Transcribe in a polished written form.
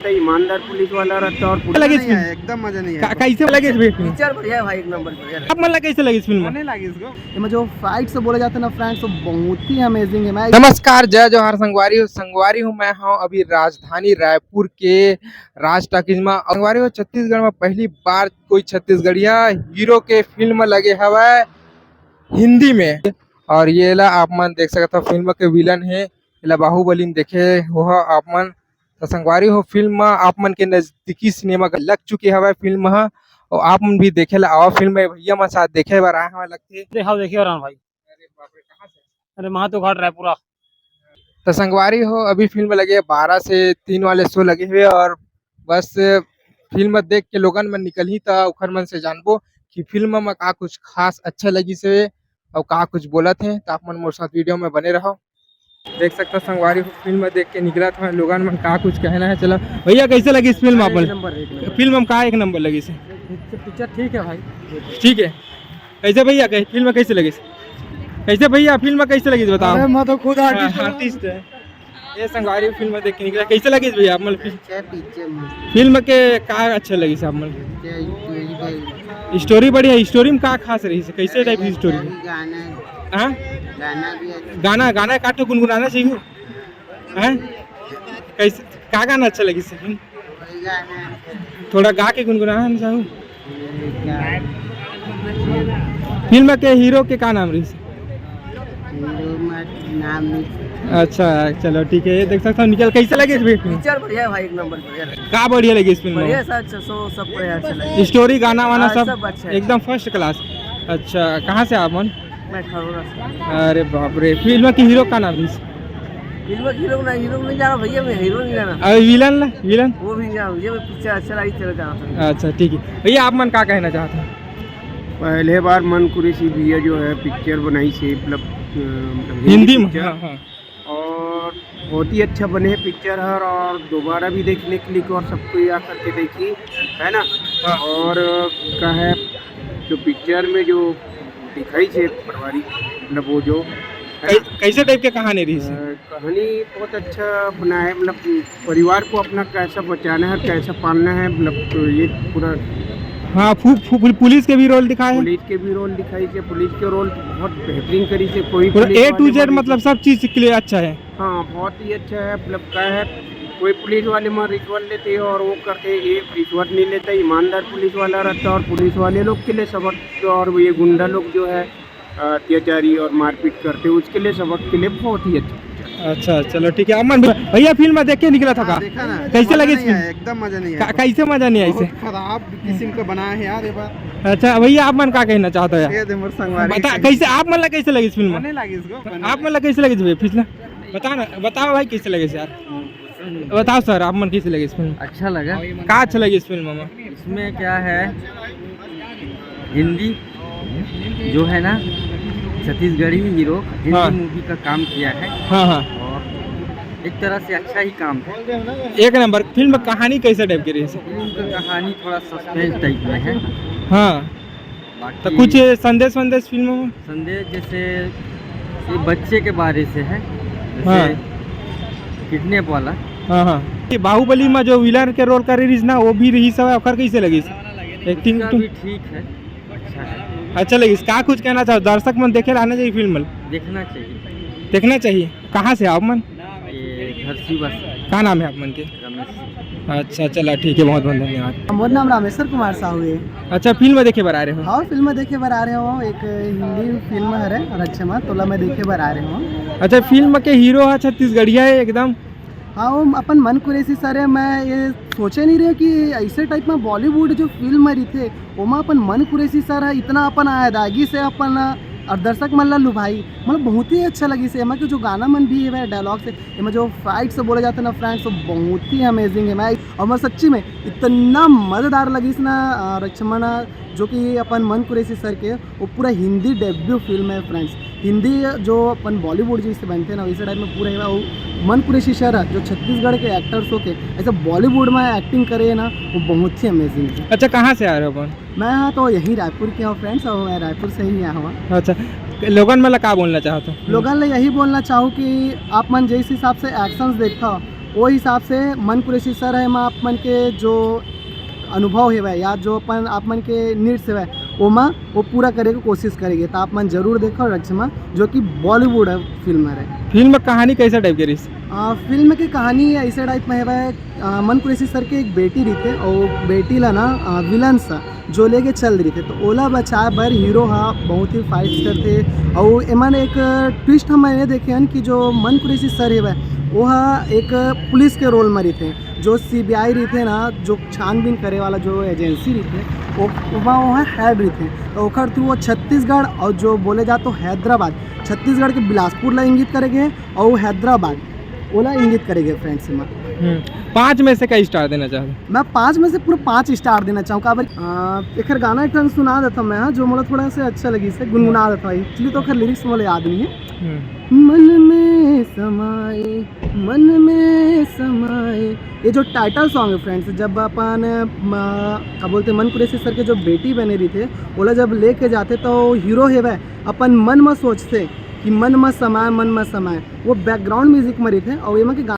ईमानदार पुलिस वाला रहता और लगे नहीं है, एकदम मजा नहीं है। कैसे लगे इस फिल्म? पिक्चर बढ़िया है भाई, एक नंबर बढ़िया। आप मतलब कैसे लगी इस फिल्म? नहीं लगी इसको। इसमें जो फाइट से बोले जाते हैं ना फ्रेंड्स, तो बहुत ही अमेजिंग है। मैं नमस्कार, जय जवाहर संगवारी हूँ। मैं हूँ अभी राजधानी रायपुर के राज टॉकीज में। संगवारी हो छत्तीसगढ़ में पहली बार कोई छत्तीसगढ़िया हीरो के फिल्म लगे हवा हिंदी में। और ये ला आप मन देख सकते हो, फिल्म के विलन है ला बाहुबली में देखे हो आप मन। तो संगवारी हो फिल्म आप मन के नजदीकी सिनेमा का लग चुकी हवा फिल्म है, और आप मन भी देखे ला आओ फिल्म में। भैया मन साथ देखे बार आए हमें लगती देखा देखिए और भाई। अरे बाप रे, कहाँ से? अरे महातो घाट रायपुरा। तो संगवारी हो अभी फिल्म लगे 12 से 3 वाले शो लगे हुए, और बस फिल्म देख के लोगन में निकल ही था उखर मन से जानबो कि फिल्म में का कुछ खास अच्छा लगी से और का कुछ बोला थे। तो आप मन मोर साथ वीडियो में बने रहो। देख सकते हो संगवारी हो फिल्म देख के निकला था लोगन मन का कुछ कहना है। चलो भैया, कैसे लगी इस फिल्म? आप फिल्म में का एक नंबर लगी से? पिक्चर ठीक है भाई, ठीक है। कैसे भैया फिल्म कैसे लगी? कैसे भैया फिल्म कैसे लगी बताओ? मैं तो खुद आर्टिस्ट है। ये संगवारी फिल्म देख के निकला, कैसे लगी भैया आप? फिल्म के का अच्छा लगी से आप? स्टोरी बढ़िया। स्टोरी में का खास रही से? कैसे टाइप की स्टोरी? हाँ, गाना गाना काटो गुनगुनाना चाहिए। हैं कैसे का गाना अच्छा लगी से? थोड़ा गा के गुनगुनाना चाहूँ। फिल्म के हीरो के का नाम रही से? अच्छा चलो ठीक है। ये देख सकता हूँ निकल। कैसे लगे इस फिल्म? पिक्चर बढ़िया है भाई, एक नंबर बढ़िया। का बढ़िया लगी इस फिल्म में? बढ़िया सब बढ़िया अच्छा लगा। स्टोरी गाना वाना हाँ, सब सब अच्छा है। एकदम फर्स्ट क्लास। अच्छा, कहाँ से आप मन? मैं खरोरा से। अरे बाप रे, फिल्म की हीरो का नाम रही? फिल्म हीरो नहीं जाना भैया, मैं हीरो नहीं जाना। अरे विलन वो भी नहीं जाना भैया, मैं पिक्चर अच्छा लगी चला जाना। अच्छा ठीक है भैया, आप मन का कहना चाहते हैं? पहले बार मन कुरैशी भैया जो है पिक्चर बनाई से मतलब हिंदी में? पिक्चर। हाँ हाँ। और बहुत ही अच्छा बने हैं पिक्चर है, और दोबारा भी देखने के लिए और सबको यहाँ करके देखी है ना। हाँ। और क्या है जो पिक्चर में जो दिखाई से परिवारी मतलब वो जो कैसे टाइप के कहानी रही से? कहानी बहुत अच्छा बना है। मतलब परिवार को अपना कैसा बचाना है, कैसा पालना है, मतलब तो ये पूरा। हाँ, पुलिस के भी रोल दिखाए हैं। पुलिस के भी रोल दिखाई से, पुलिस के रोल बहुत बेहतरीन करी से। कोई पूरा A to Z मतलब सब चीज के लिए अच्छा है। हाँ बहुत ही अच्छा है। मतलब क्या है, कोई पुलिस वाले में रिश्वत लेते हैं और वो करते ये रिश्वत नहीं लेता, ईमानदार पुलिस वाला रहता है। और पुलिस वाले लोग के लिए सबक, और ये गुंडा लोग जो है अत्याचारी और मारपीट करते हैं, उसके लिए सबक के लिए बहुत ही अच्छा। अच्छा चलो ठीक है। अमन भैया फिल्म देख के निकला था का? देखा ना, कैसे लगी फिल्म? एकदम मजा नहीं है। कैसे मजा नहीं आई से? खराब किस्म का बना है यार ये बात। अच्छा भैया, आप मन का कहना चाहते हो यार? बता कैसे आप मन कैसे लगी इस फिल्म? नहीं लगी इसको। आप मन कैसे लगी भैया फिल्म? बताओ भाई कैसे लगे यार? बताओ सर, आप मन कैसे लगे इस फिल्म? अच्छा लगा। का अच्छा लगी इस फिल्म में? इसमें क्या है, हिंदी जो है ना, छत्तीसगढ़ी हीरो हिंदी हाँ। मूवी का काम किया है। हाँ हाँ, और एक तरह से अच्छा ही काम है। एक नंबर। फिल्म कहानी कैसे टाइप की रही है? फिल्म की कहानी थोड़ा सस्पेंस टाइप में है। हाँ, बाकी तो कुछ संदेश फिल्म में? संदेश जैसे ये बच्चे के बारे से है, जैसे हाँ। किडनैप वाला। हाँ हाँ। ये बाहुबली में जो विलन के रोल कर रही ना, वो भी रही सब। ओकर कैसे लगी एक्टिंग? उसका भी ठीक है, अच्छा है, अच्छा लगी। का कुछ कहना चाहो? दर्शक मन देखे आना चाहिए फिल्म? देखना चाहिए। देखना चाहिए। कहाँ से आप मन? ये घर सी बस क्या नाम है आप मन के? रमेश। अच्छा चला ठीक है, बहुत बहुत धन्यवाद। मोर नाम रामेश्वर कुमार साहू है। अच्छा, फिल्म देखे बार आ रहे हो? हाँ, फिल्म देखे बार आ रहे हो। एक हिंदी फिल्म है रक्षमा तोला में देखे बार आ रहे हो। अच्छा, फिल्म के हीरो है छत्तीसगढ़िया है एकदम। हाँ, वो अपन मन कुरैशी सर है। मैं ये सोचे नहीं रहे कि ऐसे टाइप में बॉलीवुड जो फिल्म रही थे वो में अपन मन कुरैशी सर है, इतना अपन अदायगी से अपन और दर्शक मन ला लुभाई। मतलब बहुत ही अच्छा लगी से। जो गाना मन भी है डायलॉग से, इसमें जो फाइट से बोले जाते हैं ना फ्रेंड्स, तो बहुत ही अमेजिंग है। मैं सच्ची में इतना मज़ेदार लगी ना रक्षमना, जो कि अपन मन कुरैशी सर के, वो पूरा हिंदी डेब्यू फिल्म है फ्रेंड्स। हिंदी जो अपन बॉलीवुड जिससे बनते हैं ना, वैसे टाइप में पूरा है। वो मन कुरैशी सर जो छत्तीसगढ़ के एक्टर्स हो के ऐसे बॉलीवुड में एक्टिंग करे ना, वो बहुत ही अमेजिंग है। अच्छा, कहाँ से आ रहे हो अपन? मैं तो यही रायपुर के हूँ फ्रेंड्स, और मैं रायपुर से ही आया हूँ। अच्छा, लोगन मतलब क्या बोलना चाहते हो? लोगों ने यही बोलना चाहूँ कि आप मन जिस हिसाब से एक्शंस देखा वो हिसाब से मन कुरैशी सर है माँ आप मन के जो अनुभव है या जो अपन आप मन के नीड्स है वो माँ वो पूरा करे की कोशिश करेगी। तो आप मन जरूर देखो रक्षमा जो कि बॉलीवुड है फिल्म है। फिल्म में कहानी कैसा टाइप की रही? फिल्म की कहानी ऐसे टाइप में है वह मन कुरैशी सर के एक बेटी रही थे और बेटी ला ना विलन सा जो लेके चल रही थे तो ओला बचाए बर हीरो हाँ बहुत ही फाइट करते। और एमन एक ट्विस्ट हम ये देखे हैं कि जो मन कुरैशी सर है वह एक पुलिस के रोल में रही थे जो CBI रही थे ना जो छानबीन करे वाला जो एजेंसी रही थे वो वहाँ हेड रही थे। तो ओखर थ्रू वो छत्तीसगढ़ और जो बोले जा तो हैदराबाद छत्तीसगढ़ के बिलासपुर ला इंगित करेंगे और हैदराबाद ओला इंगित करेंगे फ्रेंड्स में। 5 में से क्या स्टार देना चाहते? मैं 5 में से पूरा 5 स्टार देना चाहूँगा। एक गाना एक सुना देता मैं हाँ जो मतलब थोड़ा सा अच्छा लगी से गुनगुना देता है एक्चुअली तो लिरिक्स मुझे याद नहीं है। मन में समाए ये जो टाइटल सॉन्ग है फ्रेंड्स जब अपन क्या बोलते मन कुरैशी सर के जो बेटी बने रही थे बोला जब लेके जाते तो हीरो है वह अपन मन में सोचते कि मन में समाए वो बैकग्राउंड म्यूजिक में रही थे और ये